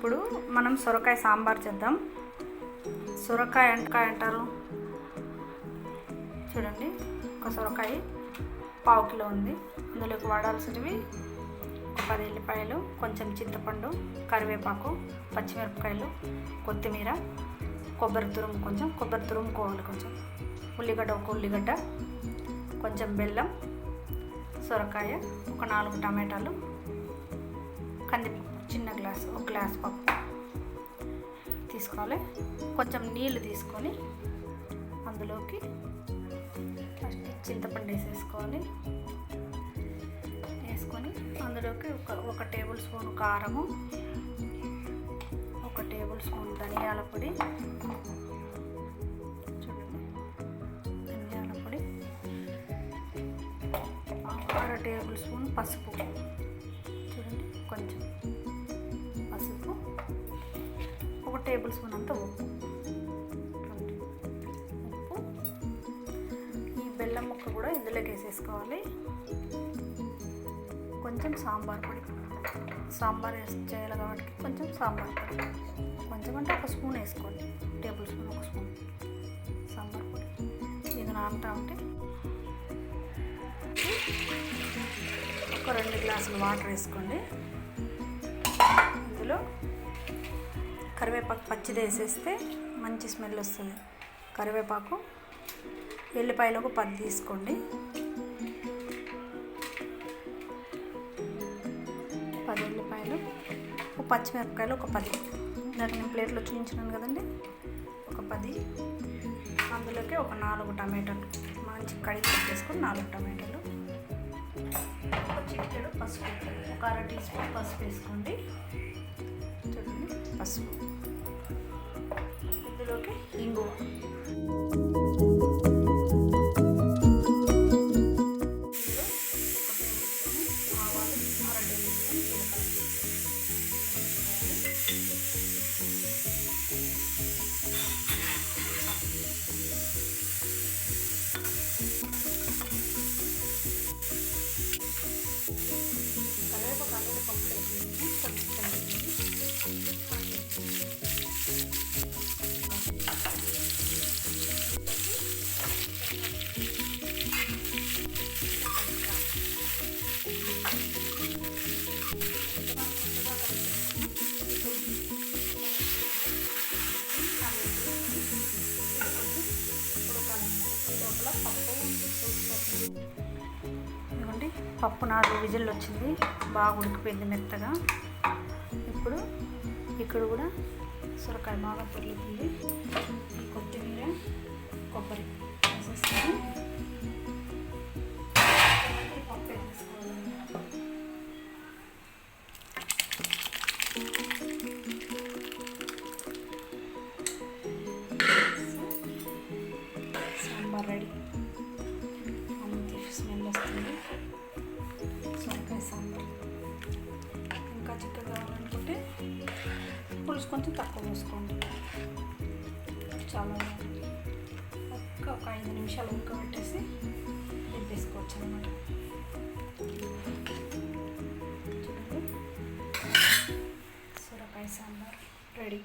ఇప్పుడు మనం సొరకాయ సాంబార్ చేద్దాం. సొరకాయ అంటారు చూడండి. ఒక సొరకాయ పావు కిలో ఉంది. అందులోకి వాడాల్సినవి ఒక 10 ఎల్లిపాయలు, కొంచెం చింతపండు, కరివేపాకు, పచ్చిమిరపకాయలు, కొత్తిమీర, కొబ్బరి తురుముకోవాలి కొంచెం, ఉల్లిగడ్డ, ఒక ఉల్లిగడ్డ, కొంచెం బెల్లం, సొరకాయ, ఒక 4 టమాటాలు, కందిపప్పు చిన్న గ్లాస్, ఒక గ్లాస్ పప్పు తీసుకోవాలి. కొంచెం నీళ్ళు తీసుకొని అందులోకి ఫస్ట్ చింతపండు వేసుకొని అందులోకి ఒక టేబుల్ స్పూన్ కారము, ఒక టేబుల్ స్పూన్ ధనియాల పొడి, చూడండి ధనియాల పొడి, 1/2 టేబుల్ స్పూన్ పసుపు, చూడండి కొంచెం పసుపు, 1 టేబుల్ స్పూన్ అంత ఉప్పు. ఈ బెల్లం ముక్క కూడా ఇందులోకి వేసేసుకోవాలి. కొంచెం సాంబార్ పొడి, సాంబార్ చేయాలి కాబట్టి కొంచెం సాంబార్ పొడి, కొంచెం అంటే 1 స్పూన్ వేసుకోండి, టేబుల్ స్పూన్ 1 స్పూన్ సాంబార్ పొడి. ఇది నానుతా ఉంటే ఒక 2 గ్లాసులు వాటర్ వేసుకోండి. ఇందులో కరివేపాకు పచ్చిది వేసేస్తే మంచి స్మెల్ వస్తుంది. కరివేపాకు, ఎల్లిపాయలు ఒక 10 తీసుకోండి, 10 ఎల్లిపాయలు, ఒక పచ్చిమిరపకాయలు ఒక 10. ఇందాక నేను ప్లేట్లో చూపించినాను కదండి, ఒక 10. అందులోకి ఒక 4 టమాటాలు మంచి కడిగి పెట్టేసుకొని 4 టమాటాలు, ఒక చిటికెడు పసుపు, ఒక 1/2 టీ స్పూన్ పసుపు వేసుకోండి. చూడండి పసుపు, ఇందులోకి ఇంగువ, ఇదిగోండి పప్పు 4 విజిల్లు వచ్చింది, బాగా ఉడికిపోయింది మెత్తగా. ఇప్పుడు ఇక్కడ కూడా సొరకాయ బాగా పొర్లుతుంది. కొత్తిమీర, కొబ్బరి వేసేస్తాను. పప్పు వేసేసుకోవాలి. సాంబార్ రెడీ. మంచి స్మెల్ వస్తుంది. సొరకాయ సాంబార్. ఇంకా చిక్కగా కావాలనుకుంటే పులుసు కొంచెం తక్కువ పోసుకోండి. చాలా ఒక 5 నిమిషాలు ఉడకబెట్టేసి దింపేసుకోవచ్చు అన్నమాట. చూడండి సొరకాయ సాంబార్ రెడీ.